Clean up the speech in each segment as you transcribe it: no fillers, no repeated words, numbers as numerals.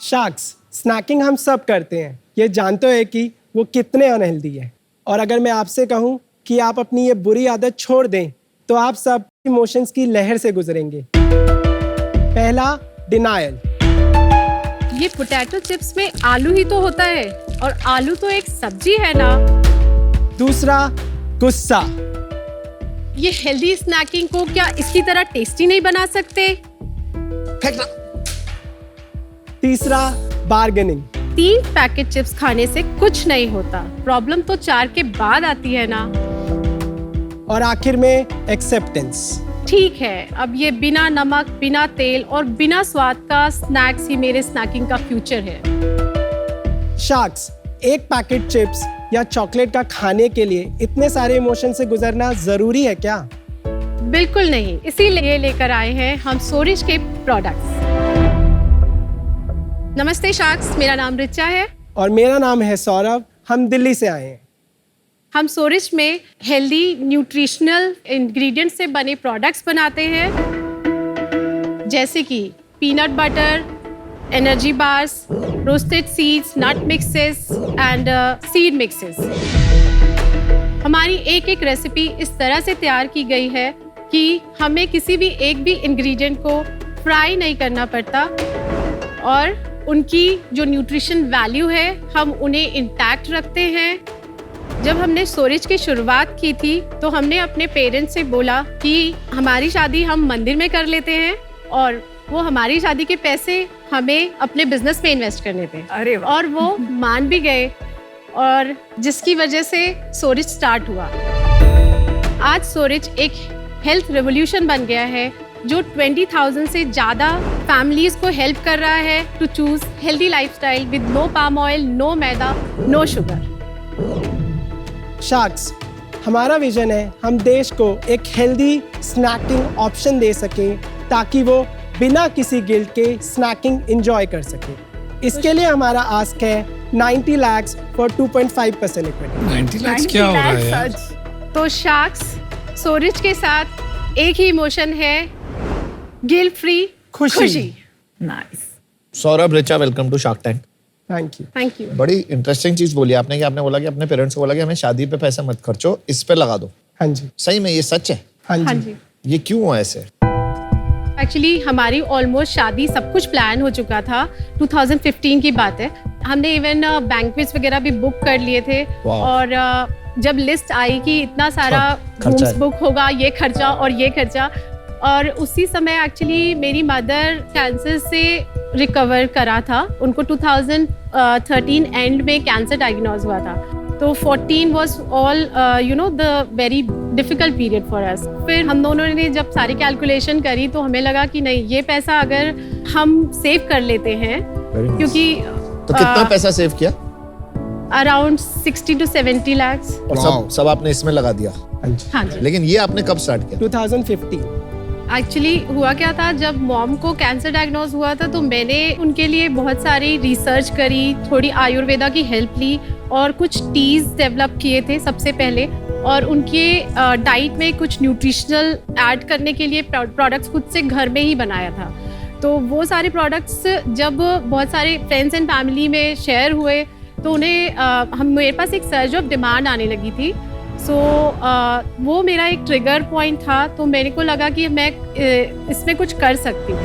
Sharks, snaking हम सब करते हैं, ये जानते हो कि वो कितने अनहेल्दी है। और अगर मैं आपसे कहूँ कि आप अपनी ये बुरी आदत छोड़ दें तो आप सब इमोशंस की लहर से गुजरेंगे। पहला, डिनायल। ये पोटैटो चिप्स में आलू ही तो होता है और आलू तो एक सब्जी है ना। दूसरा, गुस्सा। ये हेल्दी स्नैकिंग को क्या इसकी तरह टेस्टी नहीं बना सकते? तीसरा, बार्गेनिंग। 3 पैकेट चिप्स खाने से कुछ नहीं होता, प्रॉब्लम तो 4 के बाद आती है ना। और आखिर में, एक्सेप्टेंस। ठीक है, अब ये बिना नमक, बिना तेल और बिना स्वाद का स्नैक्स ही मेरे स्नैकिंग का फ्यूचर है। शार्क्स, एक पैकेट चिप्स या चॉकलेट का खाने के लिए इतने सारे इमोशन से गुजरना जरूरी है क्या? बिल्कुल नहीं, इसीलिए लेकर आए हैं हम सोरिश के प्रोडक्ट्स। नमस्ते शार्क्स, मेरा नाम रिचा है और मेरा नाम है सौरभ। हम दिल्ली से आए हैं। हम सोरिश में हेल्दी न्यूट्रिशनल इंग्रेडिएंट्स से बने प्रोडक्ट्स बनाते हैं, जैसे कि peanut butter, energy bars, roasted seeds, nut mixes and seed mixes. हमारी एक एक रेसिपी इस तरह से तैयार की गई है कि हमें किसी भी एक भी इंग्रेडिएंट को फ्राई नहीं करना पड़ता और उनकी जो न्यूट्रिशन वैल्यू है हम उन्हें इंटैक्ट रखते हैं। जब हमने सोरिश की शुरुआत की थी तो हमने अपने पेरेंट्स से बोला कि हमारी शादी हम मंदिर में कर लेते हैं और वो हमारी शादी के पैसे हमें अपने बिजनेस में इन्वेस्ट करने थे। अरे वाह। और वो मान भी गए और जिसकी वजह से सोरिश स्टार्ट हुआ। आज सोरिश एक हेल्थ रेवोल्यूशन बन गया है जो 20,000 से ज़्यादा फैमिलीज को हेल्प कर रहा है to choose healthy lifestyle with no palm oil, no maida, no sugar. Sharks, हमारा विजन है हम देश को एक हेल्दी स्नैकिंग ऑप्शन दे सकें ताकि वो बिना किसी गिल्ट के स्नैकिंग एंजॉय कर सके। इसके लिए हमारा आस्क है 90 लाख फॉर 2.5% इक्विटी। 90 लाख क्या हो रहा है यार? तो शार्क्स, सोरिश के साथ एक ही इमोशन है, गिल्ट फ्री खुशी। Nice. Saurabh, Richa, welcome to Shark Tank. Thank you. बड़ी इंटरेस्टिंग चीज बोली आपने कि आपने बोला कि अपने पेरेंट्स को बोला कि हमें शादी पे पैसा मत खर्चो, इस पे लगा दो। हाँ जी। सही में ये सच है? हाँ जी। ये क्यों हुआ ऐसे? एक्चुअली हमारी ऑलमोस्ट शादी सब कुछ प्लान हो चुका था। 2015 की बात है। हमने इवन बैंक्वेट्स वगैरह भी बुक कर लिए थे और जब लिस्ट आई कि इतना सारा रूम्स बुक होगा, ये खर्चा और ये खर्चा, और उसी समय एक्चुअली मेरी मदर कैंसर से रिकवर करा था। उनको 2013 एंड में कैंसर डायग्नोज हुआ था। तो 14 was all the very difficult period for us. फिर हम दोनों ने जब सारी कैलकुलेशन करी तो हमें लगा कि नहीं, ये पैसा अगर हम सेव कर लेते हैं, क्योंकि तो कितना पैसा सेव किया? Around 60 to 70 lakhs। और सब आपने इसमें लगा दिया? हाँ जी। लेकिन ये आपने कब स्टार्ट किया? 2015। एक्चुअली हुआ क्या था, जब मॉम को कैंसर डायग्नोज हुआ था तो मैंने उनके लिए बहुत सारी रिसर्च करी, थोड़ी आयुर्वेदा की हेल्प ली और कुछ टीज डेवलप किए थे सबसे पहले, और उनके डाइट में कुछ न्यूट्रिशनल ऐड करने के लिए प्रोडक्ट्स खुद से घर में ही बनाया था। तो वो सारे प्रोडक्ट्स जब बहुत सारे फ्रेंड्स एंड फैमिली में शेयर हुए तो उन्हें मेरे पास एक सर्ज ऑफ डिमांड आने लगी थी। सो वो मेरा एक ट्रिगर पॉइंट था, तो मेरे को लगा कि मैं इसमें कुछ कर सकती हूँ।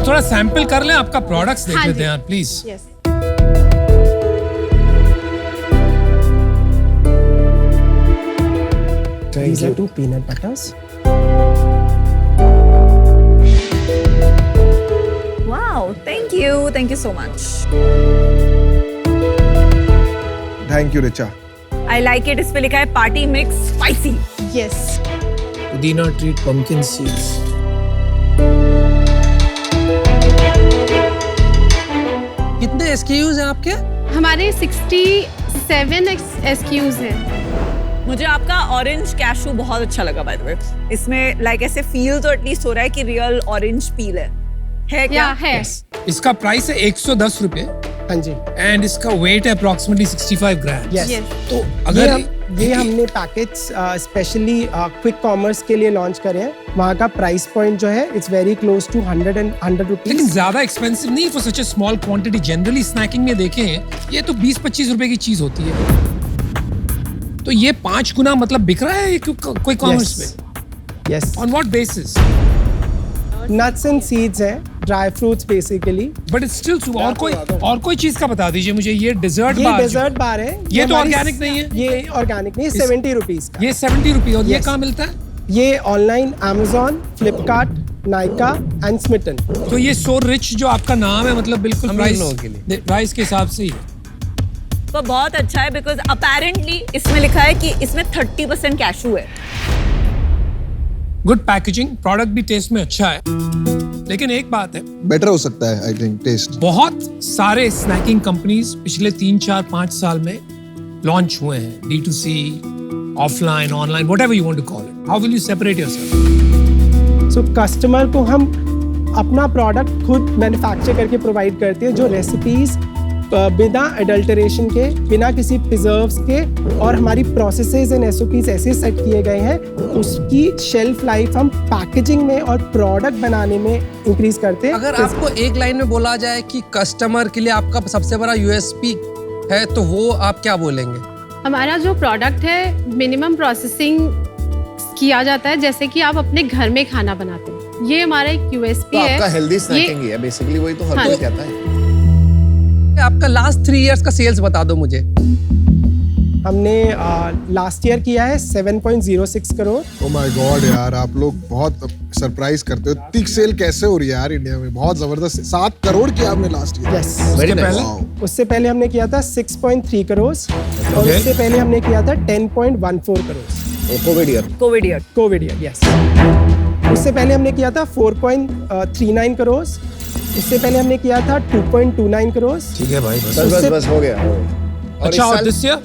थोड़ा सैंपल कर लें, आपका प्रोडक्ट्स देख लेते हैं please. Yes. These are 2 peanut butters. Wow, thank you so much. Thank you Richa. I like it. इस पे लिखा है पार्टी मिक्स स्पाइसी। यस। पुदीना ट्रीट पम्पकिन सीड्स। कितने SKUs हैं आपके? हमारे 67 SKUs हैं। मुझे आपका ऑरेंज कैशू बहुत अच्छा लगा बाय द वे। इसमें लाइक ऐसे फील तो एटलीस्ट हो रहा है कि रियल ऑरेंज पील है क्या? है। इसका प्राइस है 110 रुपए हाँ जी, एंड इसका वेट है अप्रोक्सीमेटली 65 ग्राम। यस। Yes. तो ये अगर ये हमने पैकेज स्पेशली क्विक कॉमर्स के लिए लॉन्च करे हैं। वहाँ का प्राइस पॉइंट जो है इट्स वेरी क्लोज टू 100 लेकिन रुपीज। ज्यादा एक्सपेंसिव नहीं for such a small quantity. Generally snacking में देखें ये तो 20-25 रुपए की चीज होती है, तो ये 5 गुना मतलब बिक रहा है कोई कॉमर्स पे? Yes, on what basis? Nuts and seeds हैं, dry fruits basically. But it's still और कोई चीज का बता दीजिए मुझे। ये डेजर्ट ये बार डेजर्ट बार है। ये तो हमारी- organic नहीं है? ये ऑर्गेनिक नहीं, 70 रुपीज का। ये 70 रुपये। और ये Yes. कहाँ मिलता है? ये online Amazon, Flipkart, Nykaa and Smitten. तो ये सो रिच जो आपका नाम है, मतलब बिल्कुल हम प्राइस लोगों के लिए। प्राइस के हिसाब से ही है। तो बहुत अच्छा है बिकॉज अपेरेंटली इसमें लिखा है कि इसमें 30% कैशू है। गुड पैकेजिंग, प्रोडक्ट भी टेस्ट में अच्छा है। लेकिन एक बात है, बेटर हो सकता है आई थिंक टेस्ट। बहुत सारे स्नैकिंग कंपनीज पिछले 3-4-5 साल में लॉन्च हुए हैं, D2C, offline, online, whatever you want to call it. How will you separate yourself? So customer को हम अपना प्रोडक्ट खुद मैन्युफैक्चर करके प्रोवाइड करते हैं, जो रेसिपीज बिना अडल्टरेशन के, बिना किसी प्रिजर्व्स के, और हमारी प्रोसेसेस एंड SOPs ऐसे सेट किए गए हैं, उसकी शेल्फ लाइफ हम पैकेजिंग में और प्रोडक्ट बनाने में इंक्रीज करते हैं। अगर आपको एक लाइन में बोला जाए कि कस्टमर के लिए आपका सबसे बड़ा USP है तो वो आप क्या बोलेंगे? हमारा जो प्रोडक्ट है मिनिमम प्रोसेसिंग किया जाता है, जैसे कि आप अपने घर में खाना बनाते हैं। ये हमारा एक USP तो है। आपका हेल्दी ये स्नैकिंग ही है बेसिकली, वही तो हर हाँ कोई जी। कहता है। आपका लास्ट 3 इयर्स का सेल्स बता दो मुझे। हमने लास्ट ईयर किया है 7.06 करोड़। ओ माय गॉड यार, आप लोग बहुत सरप्राइज करते हो। इतनी सेल कैसे हो रही है यार इंडिया में? बहुत जबरदस्त। 7 करोड़ किया आपने लास्ट ईयर। यस। वेरी पहले? नाइस। उससे पहले हमने किया था 6.3 करोड़ और Okay. उससे पहले हमने किया था 10.14 crore Covid year. Covid year. Covid year. Yes. उससे पहले हमने किया था 4.39 करोड़। इससे पहले हमने किया था 2.29 करोड़। ठीक है भाई, बस। बस हो गया। और अच्छा, इस और साल- दिस ईयर?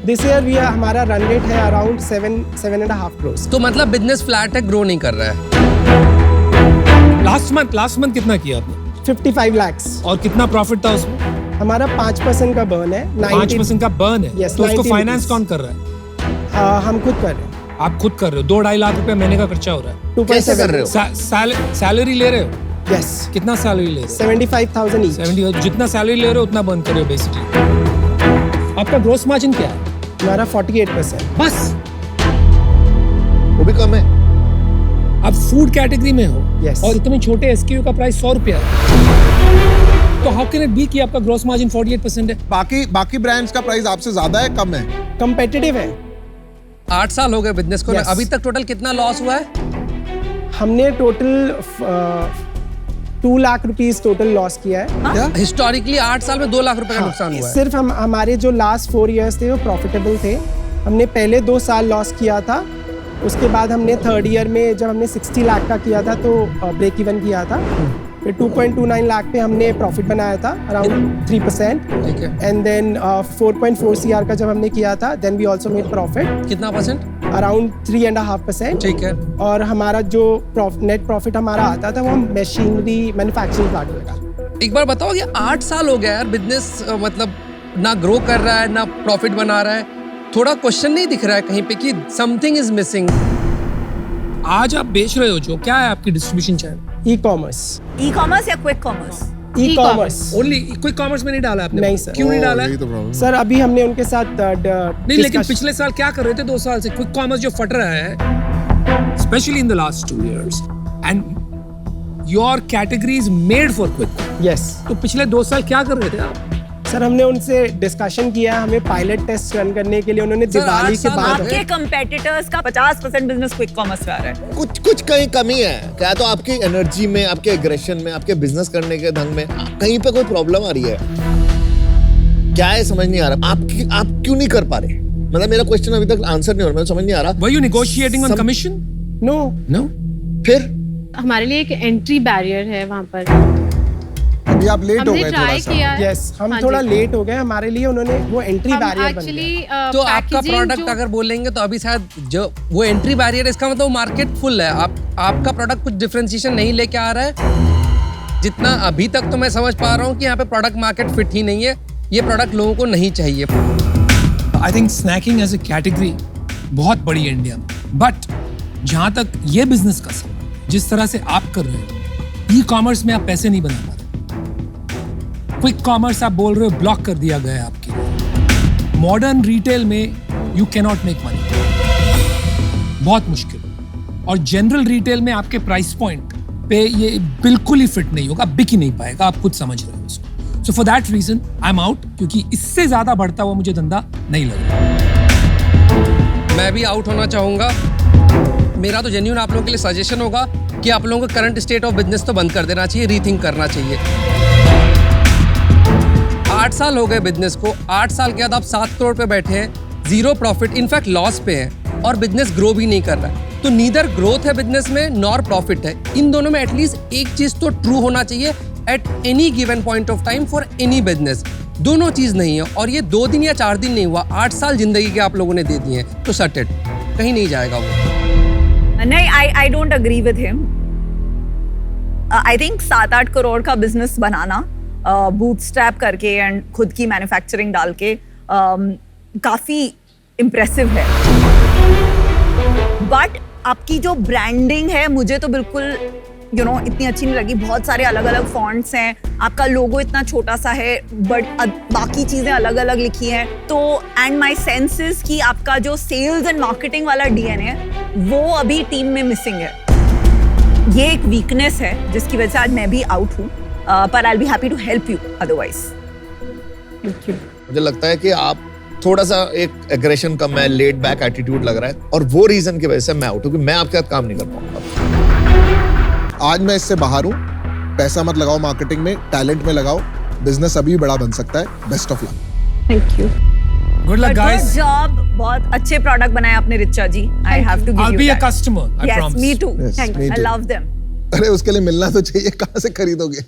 दिस ईयर भी हमारा रन रेट है अराउंड 7.5 करोड़। तो मतलब बिजनेस फ्लैट है, ग्रो नहीं कर रहा है। लास्ट मंथ कितना किया आपने? 55 lakhs। और कितना प्रॉफिट था उसमें? हमारा 5% का बर्न है। 5% का बर्न है। Yes, तो उसको 90 फाइनेंस rupees। कौन कर रहा है? हम खुद कर रहे हैं। आप खुद कर रहे हो। 2-2.5 लाख रुपए महीने का खर्चा हो रहा है। 2.7 कैसे कर रहे हो? सैलरी ले रहे हो? यस। कितना सैलरी ले रहे हो? 75,000 ईच। 70। जितना सैलरी ले रहे हो उतना बंद करो बेसिकली। आपका ग्रोस मार्जिन क्या है? हमारा 48%। बस। वो भी कम है। आप फूड कैटेगरी में हो Yes. और इतने छोटे SKU का प्राइस 100 रुपया है, तो हाउ कैन इट बी कि आपका ग्रोस मार्जिन 48% है? बाकी ब्रांड्स का प्राइस आपसे ज्यादा है, कम है? कंपेटिटिव है। 8 साल हो गए बिजनेस को। Yes. अभी तक टोटल कितना लॉस हुआ है? हमने total 2 lakh rupees total loss किया है। हिस्टोरिकली 8 साल में 2 लाख रुपए का नुकसान हुआ है। सिर्फ हमारे जो लास्ट 4 इयर्स थे वो प्रॉफिटेबल थे। हमने पहले 2 साल लॉस किया था, उसके बाद हमने 3rd ईयर में जब हमने 60 लाख का किया था तो ब्रेक इवन किया था। फिर 2.29 लाख पे हमने प्रॉफिट बनाया था अराउंड 3%। ठीक है। एंड देन 4.4 CR का जब हमने किया था then we also made profit कितना परसेंट? अराउंड 3.5%। ठीक है। और हमारा जो नेट प्रॉफिट हमारा आता था वो हम मशीनरी मैन्युफैक्चरिंग प्लांट में का। एक बार बताओ कि 8 साल हो गया यार बिजनेस, मतलब ना ग्रो कर रहा है ना प्रॉफिट बना रहा है। थोड़ा क्वेश्चन नहीं दिख रहा है कहीं पे कि समथिंग इज मिसिंग? आज आप बेच रहे हो जो, क्या है आपकी डिस्ट्रीब्यूशन चैनल? ई-कॉमर्स। ई-कॉमर्स या quick commerce? E-commerce. Only quick commerce में नहीं डाला आपने? नहीं सर। क्यों नहीं डाला है? यही तो प्रॉब्लम। सर अभी हमने उनके साथ नहीं, लेकिन पिछले साल क्या कर रहे थे? 2 साल से क्विक कॉमर्स जो फट रहा है, specially in the last 2 years, and your category is made for quick. Yes तो पिछले 2 साल क्या कर रहे थे आप? सर, हमने उनसे डिस्कशन किया, हमें पायलट टेस्ट रन करने के लिए उन्होंने सर, दिवाली 8 के साल बाद आपके कंपेटिटर्स का 50% बिजनेस क्विक कॉमर्स में आ रहा है। कुछ कहीं कमी है क्या? तो आपकी एनर्जी में, आपके एग्रेशन में, आपके बिजनेस करने के ढंग में कहीं पे कोई प्रॉब्लम आ रही है क्या? है समझ नहीं आ रहा। आप क्यों नहीं कर पा रहे? मतलब मेरा क्वेश्चन अभी तक आंसर नहीं हो रहा, मुझे समझ नहीं आ रहा। Were you negotiating on Some- commission? No. No. फिर हमारे लिए एक एंट्री बैरियर है वहाँ पर। अभी आप लेट हो हमने गए थोड़ा ट्राई सा। किया है। यस, हम हाँ थोड़ा जी। लेट हो गए। हमारे लिए उन्होंने वो एंट्री हम बैरियर बन एक्चुअली गया। तो आपका प्रोडक्ट अगर बोलेंगे तो अभी शायद जो वो एंट्री बैरियर है, इसका मतलब मार्केट फुल है। आपका प्रोडक्ट कुछ डिफरेंशिएशन नहीं लेके आ रहा है। जितना अभी तक तो मैं समझ पा रहा हूँ कि यहाँ पे प्रोडक्ट मार्केट फिट ही नहीं है, ये प्रोडक्ट लोगों को नहीं चाहिए। I think snacking as a category बहुत बड़ी है इंडिया में, बट जहां तक ये बिजनेस का सवाल, जिस तरह से आप कर रहे हो, ई कॉमर्स में आप पैसे नहीं बना पा रहे। क्विक कॉमर्स आप बोल रहे हो ब्लॉक कर दिया गया है आपके लिए। मॉडर्न रिटेल में यू कैनॉट मेक मनी, बहुत मुश्किल। और जनरल रिटेल में आपके प्राइस पॉइंट पे ये बिल्कुल ही फिट नहीं होगा, बिक ही नहीं पाएगा, आप खुद समझ रहे हो उसको। So for that reason I am out, क्योंकि इससे ज्यादा बढ़ता हुआ मुझे धंधा नहीं लग रहा। मैं भी आउट होना चाहूँगा। मेरा तो जेन्युइन आप लोगों के लिए सजेशन होगा कि आप लोगों को करंट स्टेट ऑफ बिजनेस तो बंद कर देना चाहिए, रीथिंक करना चाहिए। 8 साल हो गए बिजनेस को, 8 साल के बाद आप 7 करोड़ पे बैठे हैं, जीरो प्रॉफिट, इनफैक्ट लॉस पे है, और बिजनेस ग्रो भी नहीं कर रहा है। तो नीदर ग्रोथ है बिजनेस में नॉर प्रॉफिट है। इन दोनों में एटलीस्ट एक चीज तो ट्रू होना चाहिए at any given point of time for any business. दोनों चीज नहीं है, और ये 2 दिन या 4 दिन नहीं हुआ, 8 साल जिंदगी के आप लोगों ने दे दिए हैं, तो सट इट, कहीं नहीं जाएगा वो। नहीं, I don't agree with him. I think 7-8 crore का बिजनेस बनाना बूटस्ट्रैप करके एंड खुद की मैन्युफैक्चरिंग डाल के काफी इम्प्रेसिव है। बट आपकी जो ब्रांडिंग है मुझे तो बिल्कुल इतनी अच्छी नहीं लगी। बहुत सारे अलग अलग फॉन्ट्स हैं, आपका लोगो इतना छोटा सा है, बट बाकी चीजें अलग अलग लिखी हैं। तो एंड माय सेंस इज कि आपका जो सेल्स एंड मार्केटिंग वाला डीएनए है वो अभी टीम में मिसिंग है। ये एक वीकनेस है जिसकी वजह से आज मैं भी आउट हूँ, पर I will be happy to help you otherwise. Thank you. मुझे लगता है कि आप थोड़ा सा एक एग्रेशन कम है, लेड बैक एटीट्यूड लग रहा है, और वो रीजन की वजह से मैं आउट हूँ कि मैं आपके साथ काम नहीं कर पाऊंगा। आज मैं इससे बाहर हूँ। पैसा मत लगाओ मार्केटिंग में, टैलेंट में लगाओ, बिजनेस अभी भी बड़ा बन सकता है। Best of luck. Thank you. Good luck guys. Job, बहुत अच्छे प्रोडक्ट बनाए आपने Richa ji. I have to give I'll you be a that. customer, I Yes, promise. me too. Yes, Thank me you. I too. love them. अरे उसके लिए मिलना तो चाहिए, कहाँ से खरीदोगे?